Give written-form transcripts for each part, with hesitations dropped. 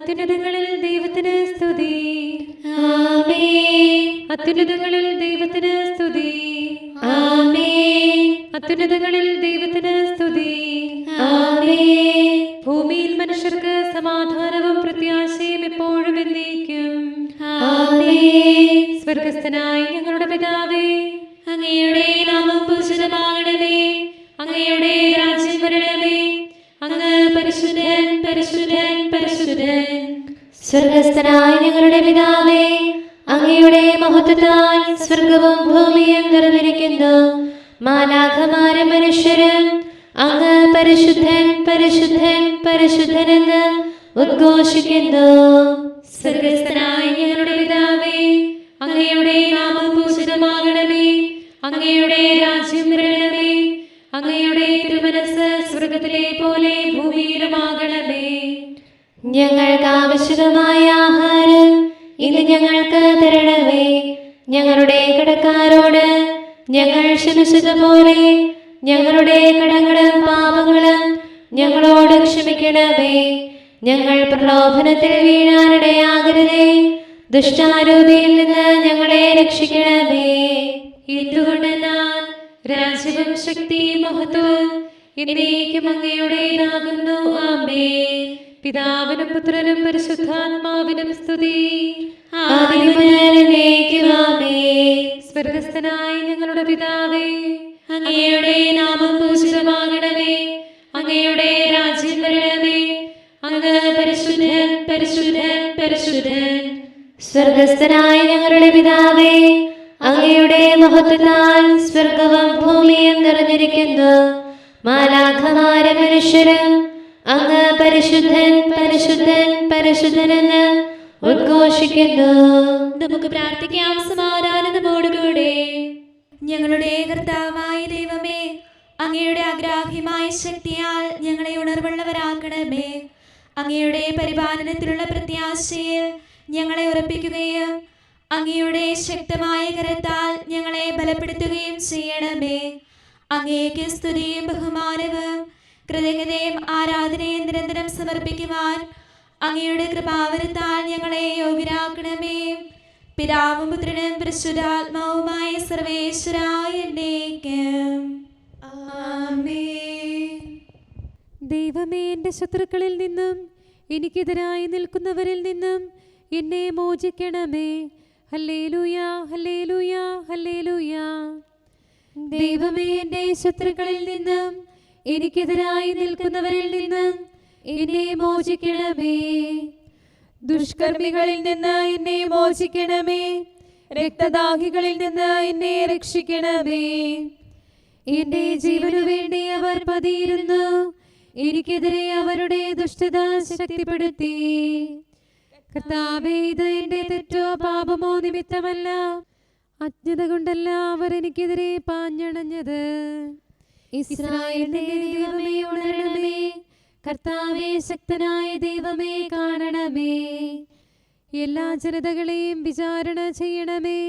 അത്യുന്നതങ്ങളിൽ ദൈവത്തിന് സ്തുതി. ആമേൻ. അത്യുന്നതങ്ങളിൽ ദൈവത്തിന് സ്തുതി. ആമേൻ. അത്യുന്നതങ്ങളിൽ ദൈവത്തിന് സ്തുതി. ആമേൻ. ഭൂമിയിൽ മനുഷ്യർക്ക് സമാധാനവും പ്രത്യാശയും എപ്പോഴും എന്നേക്കും. ആമേൻ. സ്വർഗസ്ഥനായ ഞങ്ങളുടെ പിതാവേ, അങ്ങയുടെ നാമം പൂജിതമാകണമേ. അങ്ങയുടെ രാജ്യം വരണമേ. അങ്ങ് പരിശുദ്ധൻ, പരിശുദ്ധൻ, പരിശുദ്ധൻ. സ്വർഗസ്ഥനായ ഞങ്ങളുടെ പിതാവേ, അങ്ങയുടെ മഹത്വത്താൽ സ്വർഗവും ഭൂമിയും നിറഞ്ഞിരിക്കുന്നു. മാലാഖമാരും മനുഷ്യരും അങ്ങ് പരിശുദ്ധൻ, പരിശുദ്ധൻ, പരിശുദ്ധനെന്ന് ഉദ്ഘോഷിക്കുന്നു. സ്വർഗസ്ഥനായ ഞങ്ങളുടെ പിതാവേ, അങ്ങയുടെ നാമം പൂജിതമാകണമേ. അങ്ങയുടെ രാജ്യം വരണമേ. അങ്ങയുടെ തിരുമനസ്സ് സ്വർഗത്തിലെ പോലെ ഭൂമിയിലുമാകണമേ. ഞങ്ങൾക്ക് ആവശ്യമായ ആഹാരം ഇന്ന് ഞങ്ങൾക്ക് തരണമേ. ഞങ്ങളുടെ കടക്കാരോട് ഞങ്ങൾ ക്ഷമിച്ചതുപോലെ ഞങ്ങളുടെ കടങ്ങളും പാപങ്ങളും ഞങ്ങളോട് ക്ഷമിക്കണമേ. ഞങ്ങൾ പ്രലോഭനത്തിൽ വീഴാനിടയാകരുതേ. ദുഷ്ടാരൂപിയിൽ നിന്ന് ഞങ്ങളെ രക്ഷിക്കണമേ. എന്തുകൊണ്ടെന്നാൽ രാജ്യവും ശക്തിയും മഹത്വവും എന്നേക്കും അങ്ങയുടേതാകുന്നു. ആമേൻ. പിതാവിനും പുത്രനും പരിശുദ്ധാത്മാവിനും സ്തുതി. ആദിയും മുതൽ എന്നേക്കും ആമേൻ. സ്വർഗസ്ഥനായ ഞങ്ങളുടെ പിതാവേ, അങ്ങയുടെ നാമം പൂജിതമാകണമേ. അങ്ങയുടെ രാജ്യം വരണമേ. അങ്ങ് പരിശുദ്ധൻ, പരിശുദ്ധൻ, പരിശുദ്ധൻ. സ്വർഗസ്ഥനായ ഞങ്ങളുടെ പിതാവേ, അങ്ങയുടെ മഹത്വത്താൽ സ്വർഗവും ഭൂമിയും നിറഞ്ഞിരിക്കുന്നു. മാലാഖമാരും മനുഷ്യരും അങ്ങ് പരിശുദ്ധൻ, പരിശുദ്ധൻ, പരിശുദ്ധനെന്ന് ഉദ്ഘോഷിക്കുന്നു. നമുക്ക് പ്രാർത്ഥിക്കാം സമാധാനത്തോടുകൂടെ. ഞങ്ങളുടെ കർത്താവായ ദൈവമേ, അങ്ങയുടെ അഗ്രാഹ്യമായ ശക്തിയാൽ ഞങ്ങളെ ഉണർവുള്ളവരാക്കണമേ. അങ്ങയുടെ പരിപാലനത്തിലുള്ള പ്രത്യാശയിൽ ഞങ്ങളെ ഉറപ്പിക്കുകയും അങ്ങയുടെ ശക്തമായ കരത്താൽ ഞങ്ങളെ ബലപ്പെടുത്തുകയും ചെയ്യണമേ. അങ്ങേക്ക് സ്തുതിയും ബഹുമാനവും കൃതജ്ഞതയും ആരാധനയും നിരന്തരം സമർപ്പിക്കുവാൻ അങ്ങയുടെ കൃപാവരത്താൽ ഞങ്ങളെ യോഗ്യരാക്കണമേ. പിതാവും പുത്രനും പരിശുദ്ധാത്മാവുമായ സർവേശ്വരായ എന്നേക്കും. ആമേൻ. ദൈവമേ, എൻ്റെ ശത്രുക്കളിൽ നിന്നും എനിക്കെതിരായി നിൽക്കുന്നവരിൽ നിന്നും എന്നെ മോചിക്കണമേ. Hallelujah, hallelujah, hallelujah. ദൈവമേ, എൻ്റെ ശത്രുക്കളിൽ നിന്നും എനിക്കെതിരായി നിൽക്കുന്നവരിൽ നിന്നും എന്നെ മോചിക്കണമേ. ദുഷ്കർമ്മികളിൽ നിന്ന് എന്നെ മോചിക്കണമേ. രക്തദാഹികളിൽ നിന്ന് എന്നെ രക്ഷിക്കണമേ. എന്റെ ജീവനു വേണ്ടി അവർ പതിയിരുന്നു. എനിക്കെതിരെ അവരുടെ ദുഷ്ടത ശക്തിപ്പെടുത്തി. കർത്താവേ, ഇത് എന്റെ തെറ്റോ പാപമോ നിമിത്തമല്ല, അജ്ഞത കൊണ്ടല്ല അവർ എനിക്കെതിരെ പാഞ്ഞണഞ്ഞത്. ഇസ്രായേലിന്റെ ദൈവമേ, ഉണരണമേ. കർത്താവേ, ശക്തനായ ദൈവമേ, കാണണമേ. എല്ലാ ജനതകളെയും വിചാരണ ചെയ്യണമേ.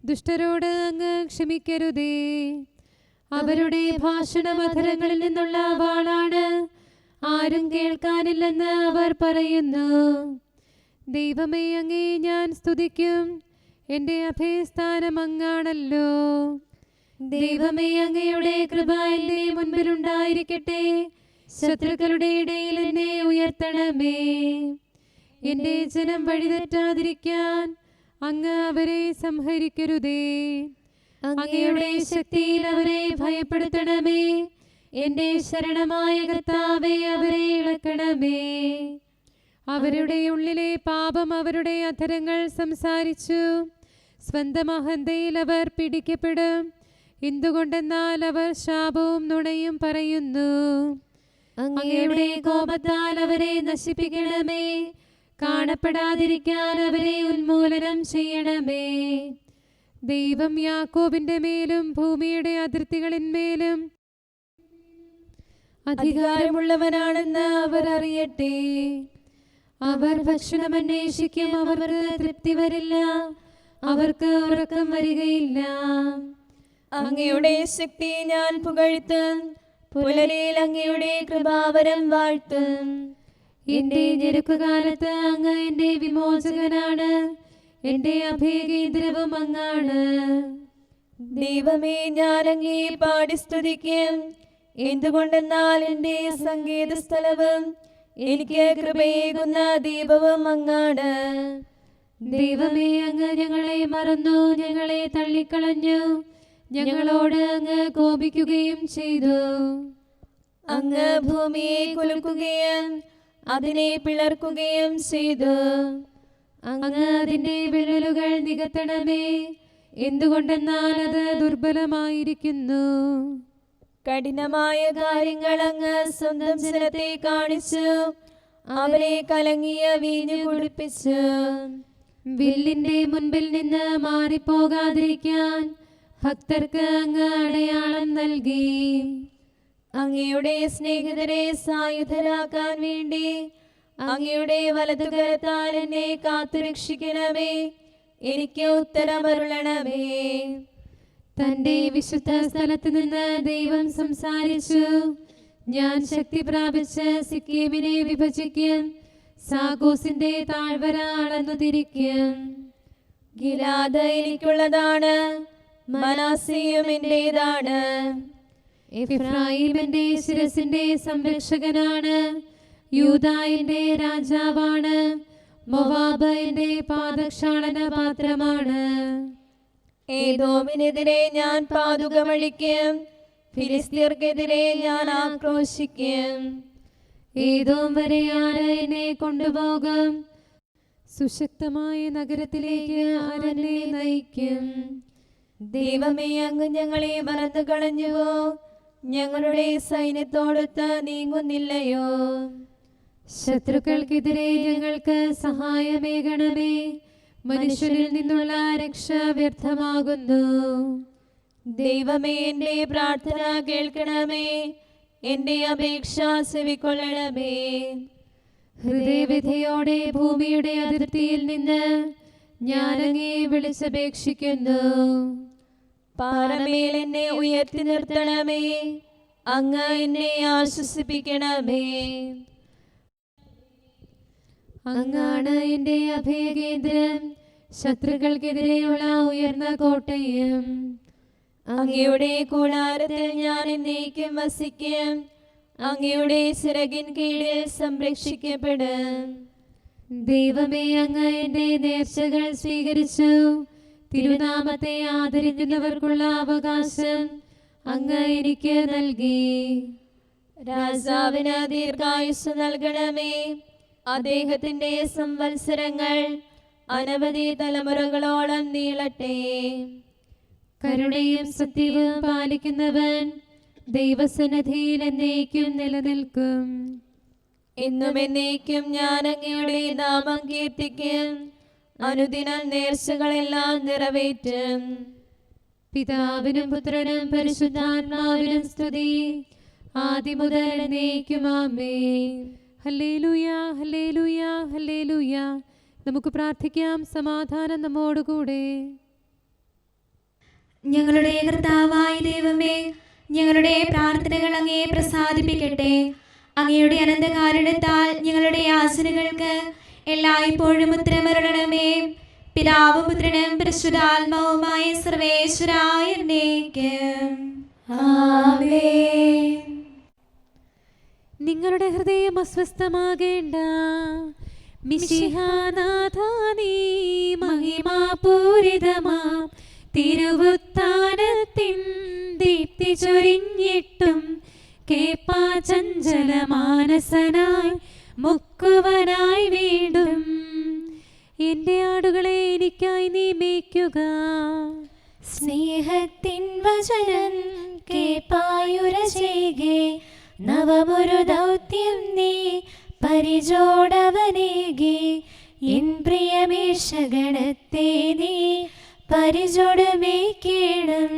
ദുഷ്ടരോട് അങ്ങ് ക്ഷമിക്കരുതേ. അവരുടെ ഭാഷണമധരങ്ങളിൽ നിന്നുള്ള വാളാണ്, ആരും കേൾക്കാനില്ലെന്ന് അവർ പറയുന്നു. ദൈവമേ, അങ്ങേ ഞാൻ സ്തുതിക്കും. എൻ്റെ അഭയസ്ഥാനം അങ്ങാണല്ലോ. ദൈവമേ, അങ്ങയുടെ കൃപ എൻ്റെ മുൻപിലുണ്ടായിരിക്കട്ടെ. ശത്രുക്കളുടെ ഇടയിൽ എന്നെ ഉയർത്തണമേ. എൻ്റെ ജനം വഴിതെറ്റാതിരിക്കാൻ അങ്ങ് അവരെ സംഹരിക്കരുതേ. അങ്ങയുടെ ശക്തിയിൽ അവരെ ഭയപ്പെടുത്തണമേ. എൻ്റെ ശരണമായ കർത്താവേ, അവരെ ഇളക്കണമേ. അവരുടെ ഉള്ളിലെ പാപം അവരുടെ അധരങ്ങൾ സംസാരിച്ചു. സ്വന്തം അഹന്തയിൽ അവർ പിടിക്കപ്പെടും. എന്തുകൊണ്ടെന്നാൽ അവർ ശാപവും നുണയും പറയുന്നു. അങ്ങയുടെ കോപത്താൽ അവരെ നശിപ്പിക്കണമേ. കാണപ്പെടാതിരിക്കാൻ അവരെ ഉന്മൂലനം ചെയ്യണമേ. ദൈവം യാക്കോബിന്റെ മേലും ഭൂമിയുടെ അതിർത്തികളിന്മേലും അധികാരമുള്ളവനാണെന്ന് അവർ അറിയട്ടെ. അവർ ഭക്ഷണം അന്വേഷിക്കും, അവർക്ക് തൃപ്തി വരില്ല. അവർക്ക് ഉറക്കം വരികയില്ല. അങ്ങയുടെ ശക്തി ഞാൻ പുകഴ്ത്തും. പുലരിയിൽ അങ്ങയുടെ കൃപാവരം വാഴ്ത്തും. എന്റെ ഞെരുക്കുകാലത്ത് അങ്ങ് എന്റെ വിമോചകനാണ്, എന്റെ അഭയകേന്ദ്രവും അങ്ങാണ്. ദൈവമേ, ഞാൻ അങ്ങേ പാടി സ്തുതിക്കും. എന്തുകൊണ്ടെന്നാൽ എന്റെ സങ്കേത സ്ഥലവും എനിക്ക് കൃപയേകുന്ന ദീപവും അങ്ങാണ്. ദൈവമേ, അങ്ങ് ഞങ്ങളെ മറന്നു, ഞങ്ങളെ തള്ളിക്കളഞ്ഞു, ഞങ്ങളോട് അങ്ങ് കോപിക്കുകയും ചെയ്തു. അങ്ങ് ഭൂമിയെ കുലുക്കുകയും അതിനെ പിളർക്കുകയും ചെയ്തു. അങ്ങ് അതിന്റെ വിള്ളലുകൾ നികത്തണമേ, എന്തുകൊണ്ടെന്നാൽ അത് ദുർബലമായിരിക്കുന്നു. കഠിനമായ കാര്യങ്ങൾ അങ്ങ് സ്വന്തം ജനത്തെ കാണിച്ചു, അവരെ കലങ്ങിയ വീഞ്ഞു കുടിപ്പിച്ചു. വില്ലിന്റെ മുൻപിൽ നിന്ന് മാറിപ്പോകാതിരിക്കാൻ ഭക്തർക്ക് അങ്ങ് അടയാളം നൽകി. അങ്ങയുടെ സ്നേഹിതരെ സായുധരാക്കാൻ വേണ്ടി അങ്ങയുടെ വലതുകരത്താൽ എന്നെ കാത്തുരക്ഷിക്കണമേ. എനിക്ക് ഉത്തരമരുളണമേ. തന്റെ വിശുദ്ധ സ്ഥലത്ത് നിന്ന് ദൈവം സംസാരിച്ചു. ഞാൻ ശക്തി പ്രാപിച്ച് സിക്കീമിനെ വിഭജിക്കും, സാഗോസിന്റെ താഴ്വര അളന്നു തിരിക്കും. ഗിലാദ് എനിക്കുള്ളതാണ്, മനാസയും എന്റേതാണ്. എഫ്രായിം എന്റെ ശിരസിന്റെ സംരക്ഷകനാണ്, യൂദാ എന്റെ രാജാവാണ്, മോവാബ് എന്റെ പാദക്ഷാളന പാത്രമാണ്. ഏദോമിനെതിരെ ഞാൻ പാതുകമഴിക്കും, ഫിലിസ്തീർക്കെതിരെ ഞാൻ ആക്രോശിക്കും. ഏദോം വരെ ആര് എന്നെ കൊണ്ടുപോകും? സുശക്തമായ നഗരത്തിലേക്ക് ആരെന്നെ നയിക്കും? ദൈവമേ, അങ്ങ് ഞങ്ങളെ മറന്നു കളഞ്ഞുവോ? ഞങ്ങളുടെ സൈന്യത്തോടൊത്ത് നീങ്ങുന്നില്ലയോ? ശത്രുക്കൾക്കെതിരെ ഞങ്ങൾക്ക് സഹായമേകണമേ. മനുഷ്യരിൽ നിന്നുള്ള രക്ഷ വ്യർത്ഥമാകുന്നു. ദൈവമേ, എന്റെ പ്രാർത്ഥന കേൾക്കണമേ, എന്റെ അപേക്ഷ ചെവിക്കൊള്ളണമേ. ഹൃദയവ്യഥയോടെ ഭൂമിയുടെ അതിർത്തിയിൽ നിന്ന് ഞാൻ അങ്ങേ വിളിച്ചപേക്ഷിക്കുന്നു. പാറമേൽ എന്നെ ഉയർത്തി നിർത്തണമേ, അങ്ങ് എന്നെ ആശ്വസിപ്പിക്കണമേ. അങ്ങാണ് എന്റെ അഭയകേന്ദ്രം, ശത്രുക്കൾക്കെതിരെയുള്ള ഉയർന്ന കോട്ടയും. അങ്ങയുടെ കൂടാരത്തിൽ ഞാൻ എന്നേക്കും വസിക്കും, അങ്ങയുടെ ചിറകിൻ കീഴിൽ സംരക്ഷിക്കപ്പെടും. ദൈവമേ, അങ്ങ് എന്റെ നേർച്ചകൾ സ്വീകരിച്ചു. തിരുനാമത്തെ ആദരിക്കുന്നവർക്കുള്ള അവകാശം അങ്ങ് എനിക്ക് നൽകി. രാജാവിന് ദീർഘായുസ് നൽകണമേ. അദ്ദേഹത്തിന്റെ സംവത്സരങ്ങൾ അനവധി തലമുറകളോളം നീളട്ടെ. കരുണയും സത്യവും പാലിക്കുന്നവൻ ദൈവസന്നിധിയിൽ എന്നേക്കും നിലനിൽക്കും. എന്നും എന്നേക്കും ഞാൻ അങ്ങയുടെ നാമം കീർത്തിക്കും. അനുദിനം നേർച്ചകളെല്ലാം നിറവേറ്റും. പിതാവിനും പുത്രനും പരിശുദ്ധാത്മാവിനും സ്തുതി, ആദിമുതൽ എന്നേക്കും ആമേൻ. Hallelujah, hallelujah, hallelujah. നമുക്ക് പ്രാർത്ഥിക്കാം. സമാധാനം നമ്മോടുകൂടെ. ഞങ്ങളുടെ കർത്താവായ ദൈവമേ, ഞങ്ങളുടെ പ്രാർത്ഥനകൾ അങ്ങയെ പ്രസാദിപ്പിക്കട്ടെ. അങ്ങയുടെ അനന്തകാരുണ്യത്താൽ ഞങ്ങളുടെ യാചനകൾക്ക് എല്ലായ്പ്പോഴും ഉത്തരമരുളണമേ. പിതാവും പുത്രനും പരിശുദ്ധാത്മാവുമായ സർവേശ്വരായ എന്നേക്കും ആമേൻ. നിങ്ങളുടെ ഹൃദയം അസ്വസ്ഥമാകേണ്ട. മിശിഹാനാഥാ നീ മഹിമാപൂരിതമാം തിരുവുത്ഥാനത്തിൻ ദീപ്തി ചൊരിഞ്ഞിട്ടും കേപ്പാ ചഞ്ചലമാനസനായി മുക്കുവനായി വീണ്ടും എന്റെ ആടുകളെ എനിക്കായി നീ മേയ്ക്കുക. സ്നേഹത്തിൻ വചനം കേപ്പായുര ചെയ്കെ നവമൊരു ദൗത്യം നീ പരിചോടവനേകി. എൻ പ്രിയമേഷഗണത്തെ നീ പരിചോടമേക്കേണം.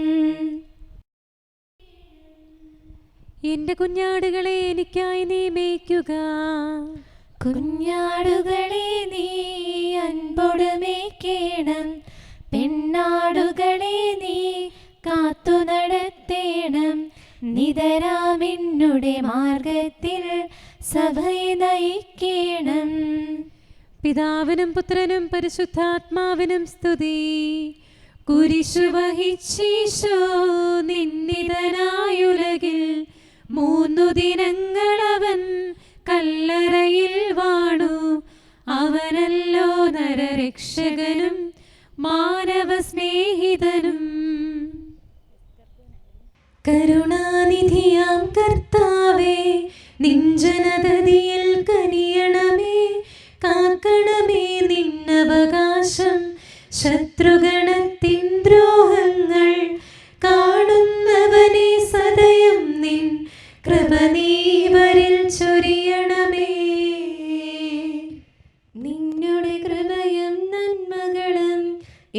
എന്റെ കുഞ്ഞാടുകളെ എനിക്കായി നീ മേയ്ക്കുക. കുഞ്ഞാടുകളെ നീ അൻപൊടു മേയ്ക്കേണം. പെണ്ണാടുകളെ നീ കാത്തു നടത്തേണം. നിതരാമെന്നുടെ മാർഗത്തിൽ സഭയെ നയിക്കണം. പിതാവിനും പുത്രനും പരിശുദ്ധാത്മാവിനും സ്തുതി. കുരിശു വഹിച്ചീശോ നിന്നിതനായുലകിൽ 3 ദിനങ്ങളവൻ കല്ലറയിൽ വാണു. അവനല്ലോ നരരക്ഷകനും മാനവ സ്നേഹിതനും. കരുണാനിധിയാം കർത്താവേ, നിഞ്ജനതതിയിൽ കനിയണമേ. കാക്കണമേ നിന്നവകാശം, ശത്രുഗണത്തിൻ ദ്രോഹങ്ങൾ കാണുന്നവനെ സദയം നിൻ കൃപ നീവരിൽ ചൊരിയണമേ. നിന്നുടെ കൃപയും നന്മകളും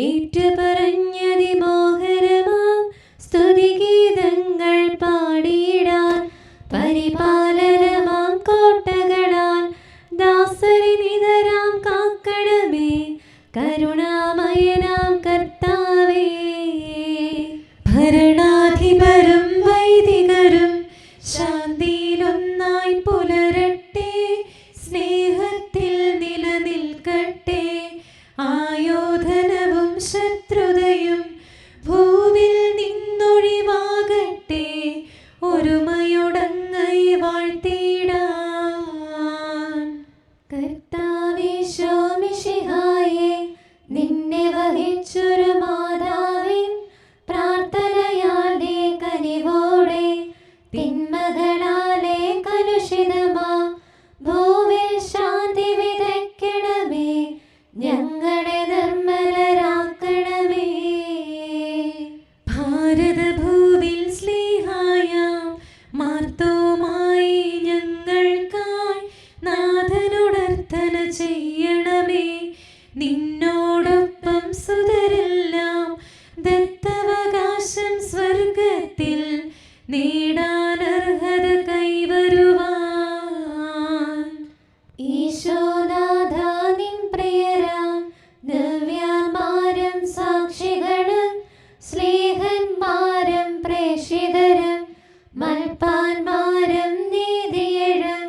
ഏറ്റുപറഞ്ഞതിമോഹരമാം സ്തുതിഗീതങ്ങൾ പാടിയിടാൻ പരിപാലനമാം കോട്ടകളാൽ ദാസരി നിതരാം കാക്കണമേ. കരുണാമയനാം കർത്താവേ, ഭരണാധിപരും വൈദികരും ശാന്തിയിലൊന്നായി പുലരട്ടെ. സ്നേഹത്തിൽ നിലനിൽക്കട്ടെ. ആയോധനവും ശത്രുതയും ഭൂവിൽ നിന്നൊഴിവാകട്ടെ. ഒരുമയുടങ്ങൈ വാഴ്ത്തിടാൻ. കർത്താവീശോ മിശിഹായേ, നിന്നെ വഹിച്ചൊരു മാതാവിൻ പ്രാർത്ഥനയാലെ കനിവോടെ തിന്മകളാലെ കലുഷിതമാ ഭൂവിൽ ശാന്തി വിതയ്ക്കണമേ. ഞങ്ങളെ നിർമ്മലരാക്കണമേ. ഭാരതഭൂവിൽ സ്ലീഹായാം മാർത്തോമായി ഞങ്ങൾക്കായി നാഥനുടർത്തന ചെയ്യണമേ. നിന്നോടൊപ്പം സുതരെല്ലാം ദത്തവകാശം സ്വർഗത്തിൽ നേടാനർഹത കൈവരുവാൻ. ഈശോനാഥ നിൻ പ്രിയരാം ദിവ്യന്മാരും സാക്ഷികളും സ്നേഹന്മാരും പ്രേക്ഷിതരും മൽപ്പാന്മാരും നീതിയരും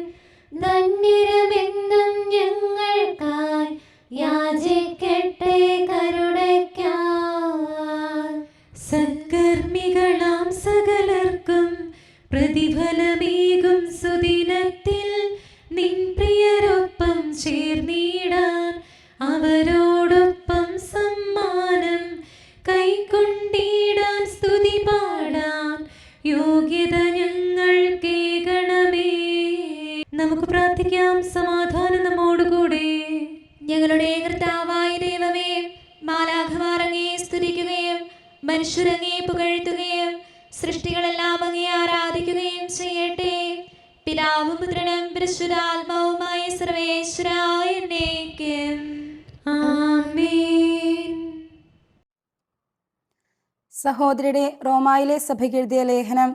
ധന്യരുമെന്നും ഞങ്ങൾക്കായി യാചിക്കട്ടെ കരുണയ്ക്കായി. സത്കർമ്മികളാം സകലർക്കും പ്രതിഫലമേകും സുദിനത്തിൽ നിൻ പ്രിയരൊപ്പം ചേർന്നിടാൻ അവരോടൊപ്പം സമ്മാനം കൈക്കൊണ്ടിടാൻ സ്തുതി പാടാൻ യോഗ്യത ഞങ്ങൾ കേൾക്കണമേ. നമുക്ക് പ്രാർത്ഥിക്കാം. സമാധാനം നമ്മോടുകൂടെ. ഞങ്ങളുടെ കർത്താവായ ദൈവമേ, മാലാഖമാർ അങ്ങയെ സ്തുതിക്കുകയും മനുഷ്യരങ്ങയെ പുകഴ്ത്തുകയും സൃഷ്ടികളെല്ലാം അങ്ങയെ ആരാധിക്കുകയും ചെയ്യട്ടെ. പിതാവും പുത്രനും പരിശുദ്ധാത്മാവുമായ സർവേശ്വരായ എന്നേക്കും ആമേൻ. സഹോദരരെ, റോമായിലെ സഭയ്ക്ക് എഴുതിയ ലേഖനം.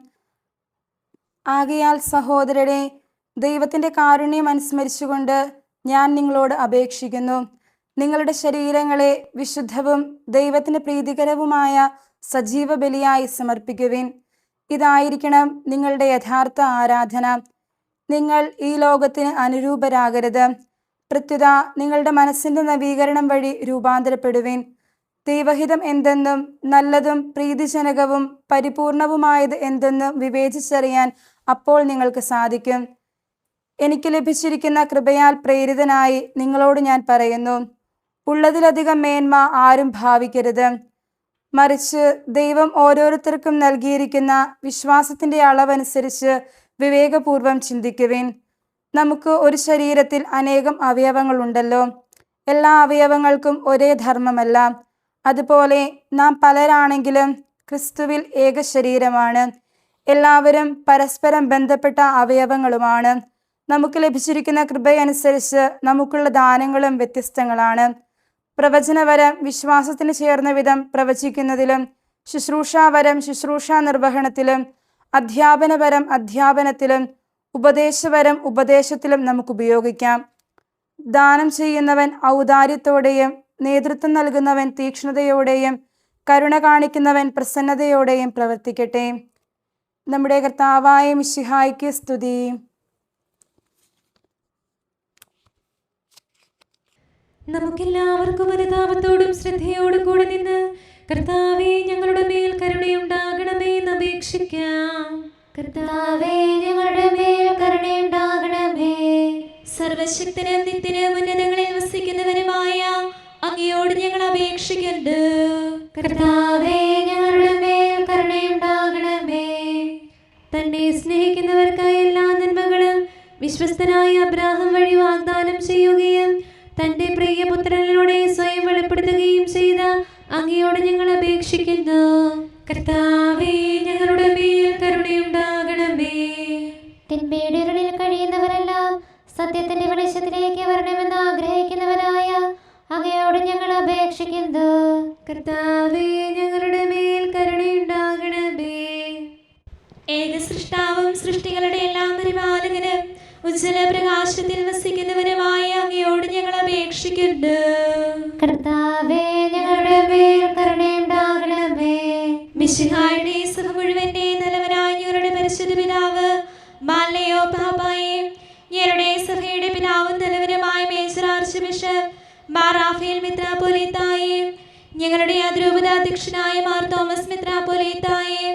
ആകയാൽ സഹോദരരെ, ദൈവത്തിൻ്റെ കാരുണ്യം അനുസ്മരിച്ചുകൊണ്ട് ഞാൻ നിങ്ങളോട് അപേക്ഷിക്കുന്നു. നിങ്ങളുടെ ശരീരങ്ങളെ വിശുദ്ധവും ദൈവത്തിന് പ്രീതികരവുമായ സജീവ ബലിയായി സമർപ്പിക്കുവിൻ. ഇതായിരിക്കണം നിങ്ങളുടെ യഥാർത്ഥ ആരാധന. നിങ്ങൾ ഈ ലോകത്തിന് അനുരൂപരാകരുത്. പ്രത്യുത നിങ്ങളുടെ മനസ്സിൻ്റെ നവീകരണം വഴി രൂപാന്തരപ്പെടുവിൻ. ദൈവഹിതം എന്തെന്നും നല്ലതും പ്രീതിജനകവും പരിപൂർണവുമായത് എന്തെന്നും വിവേചിച്ചറിയാൻ അപ്പോൾ നിങ്ങൾക്ക് സാധിക്കും. എനിക്ക് ലഭിച്ചിരിക്കുന്ന കൃപയാൽ പ്രേരിതനായി നിങ്ങളോട് ഞാൻ പറയുന്നു, ഉള്ളതിലധികം മേന്മ ആരും ഭാവിക്കരുത്. മറിച്ച് ദൈവം ഓരോരുത്തർക്കും നൽകിയിരിക്കുന്ന വിശ്വാസത്തിൻ്റെ അളവനുസരിച്ച് വിവേകപൂർവം ചിന്തിക്കുവിൻ. നമുക്ക് ഒരു ശരീരത്തിൽ അനേകം അവയവങ്ങളുണ്ടല്ലോ. എല്ലാ അവയവങ്ങൾക്കും ഒരേ ധർമ്മമല്ല. അതുപോലെ നാം പലരാണെങ്കിലും ക്രിസ്തുവിൽ ഏക ശരീരമാണ്. എല്ലാവരും പരസ്പരം ബന്ധപ്പെട്ട അവയവങ്ങളുമാണ്. നമുക്ക് ലഭിച്ചിരിക്കുന്ന കൃപയനുസരിച്ച് നമുക്കുള്ള ദാനങ്ങളും വ്യത്യസ്തങ്ങളാണ്. പ്രവചനവരം വിശ്വാസത്തിന് ചേർന്ന വിധം പ്രവചിക്കുന്നതിലും, ശുശ്രൂഷാവരം ശുശ്രൂഷാ നിർവഹണത്തിലും, അധ്യാപനപരം അധ്യാപനത്തിലും, ഉപദേശവരം ഉപദേശത്തിലും നമുക്ക് ഉപയോഗിക്കാം. ദാനം ചെയ്യുന്നവൻ ഔദാര്യത്തോടെയും, നേതൃത്വം നൽകുന്നവൻ തീക്ഷ്ണതയോടെയും, കരുണ കാണിക്കുന്നവൻ പ്രസന്നതയോടെയും പ്രവർത്തിക്കട്ടെ. നമ്മുടെ കർത്താവായ മിശിഹായ്ക്ക് സ്തുതി. നമുക്കെല്ലാവർക്കും അനുതാപത്തോടും ശ്രദ്ധയോടും കൂടെ നിന്ന് കർത്താവേ ഞങ്ങളുടെ മേൽ കരുണയുണ്ടാകണമേ എന്ന് അപേക്ഷിക്കാം. കർത്താവേ ഞങ്ങളുടെ മേൽ കരുണയുണ്ടാകണമേ. സർവശക്തനും നിത്യനും ഉന്നതങ്ങളിൽ വസിക്കുന്നവനുമായ അങ്ങയോട് ഞങ്ങൾ അപേക്ഷിക്കുന്നു. കർത്താവേ ഞങ്ങളുടെ മേൽ കരുണയുണ്ടാകണമേ. തന്നെ സ്നേഹിക്കുന്നവർക്കായി എല്ലാ നന്മകളും വിശ്വസ്തനായ അബ്രാഹാം വഴി വാഗ്ദാനം ചെയ്യുകയും തന്റെ പ്രിയപുത്രനിലൂടെ സ്വയം വെളിപ്പെടുത്തുകയും ചെയ്ത അങ്ങയോട് ഞങ്ങൾ അപേക്ഷിക്കുന്നു. കർത്താവേ ഞങ്ങളുടെ മേൽ കരുണയുണ്ടാകണമേ. തിന്മയുടെ ഇരുളിൽ കഴിയുന്നവരെല്ലാം സത്യത്തിന്റെ വെളിച്ചത്തിലേക്ക് വരണമെന്ന് ആഗ്രഹിക്കുന്നവരായ അങ്ങയോട് ഞങ്ങൾ അപേക്ഷിക്കുന്നു. കർത്താവേ ഞങ്ങളുടെ മേൽ കരുണയുണ്ടാകണമേ. ഏകസൃഷ്ടാവും സൃഷ്ടികളുടെ എല്ലാം പരിപാലകനും ഉജ്ജ്വല പ്രകാശത്തിൽ വസിക്കുന്നവനുമായ അങ്ങയോട് ഞങ്ങൾ അപേക്ഷിക്കുന്നു. കർത്താവേ ഞങ്ങളുടെ മേൽ കരുണയുണ്ടാകണമേ. മിശിഹായുടെ സഭ മുഴുവന്റെ നല്ലവനായ ഞങ്ങളുടെ പരിശുദ്ധ പിതാവ് മാലയോ പാപ്പായെ, ഞങ്ങളുടെ സഭയുടെ പിതാവും നല്ലവനുമായ major archbishop Mar Raphael മെത്രാപ്പൊലീത്തായെ, ഞങ്ങളുടെ അതിരൂപതാധ്യക്ഷനായ മാർ തോമസ് മെത്രാപ്പൊലീത്തായെ,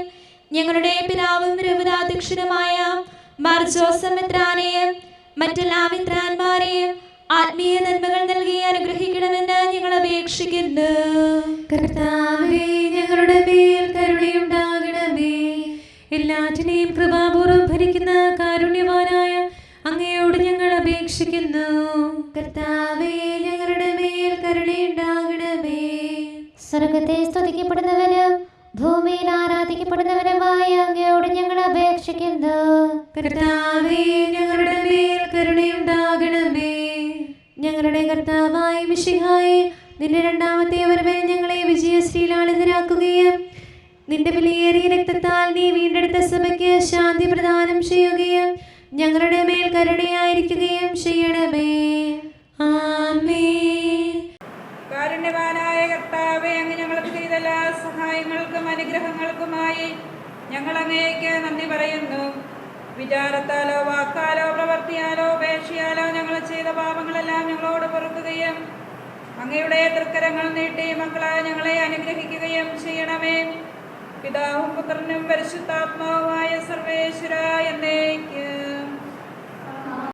ഞങ്ങളുടെ പിതാവും രൂപതാധ്യക്ഷനുമായ മാർ ജോസഫ് മെത്രാനെയും മറ്റെല്ലാ മെത്രാന്മാരെയും ആത്മീയ നന്മകൾ നൽകി അനുഗ്രഹിക്കണമെന്ന് ഞങ്ങൾ അപേക്ഷിക്കുന്നു. കർത്താവേ ഞങ്ങളുടെ മേൽ കരുണയുണ്ടാകണമേ. എല്ലാറ്റിനെയും കൃപാപൂർവ്വം ഭരിക്കുന്ന കാരുണ്യവാനായ അങ്ങയോട് ഞങ്ങൾ അപേക്ഷിക്കുന്നു. കർത്താവേ ഞങ്ങളുടെ മേൽ കരുണയുണ്ടാകണമേ. സ്വർഗത്തെ സ്തുതിക്കപ്പെടുന്നവനും ഭൂമിയിൽ ആരാധിക്കപ്പെടുന്നവനുമായ അങ്ങയോട് ഞങ്ങൾ അപേക്ഷിക്കുന്നു. കർത്താവേ ഞങ്ങളുടെ മേൽ കരുണയുണ്ടാകണമേ. ഞങ്ങളുടെ കർത്താവായ മിശിഹായേ, നിന്റെ രണ്ടാമത്തെ വരവിൽ ഞങ്ങളെ വിജയശ്രീലാളിതരാക്കുകയും നിന്റെ വിലയേറിയ രക്തത്താൽ നീ വീണ്ടെടുത്ത സഭയ്ക്ക് ശാന്തി പ്രദാനം ചെയ്യുകയും ഞങ്ങളുടെ മേൽ കരുണയായിരിക്കുകയും ചെയ്യണമേ. ആമേൻ. കാരുണ്യവാനായ കർത്താവേ, അങ്ങ് ഞങ്ങൾക്ക് ചെയ്ത എല്ലാ സഹായങ്ങൾക്കും അനുഗ്രഹങ്ങൾക്കുമായി ഞങ്ങൾ അങ്ങേക്ക് നന്ദി പറയുന്നു. വിചാരത്താലോ വാക്കാലോ പ്രവർത്തിയാലോ ഉപേക്ഷയാലോ ഞങ്ങൾ ചെയ്ത പാപങ്ങളെല്ലാം ഞങ്ങളോട് പൊറുക്കുകയും അങ്ങയുടെ തൃക്കരങ്ങൾ നീട്ടി മക്കളായ ഞങ്ങളെ അനുഗ്രഹിക്കുകയും ചെയ്യണമേ. പിതാവും പുത്രനും പരിശുദ്ധാത്മാവുമായ സർവേശ്വര എന്നേക്ക്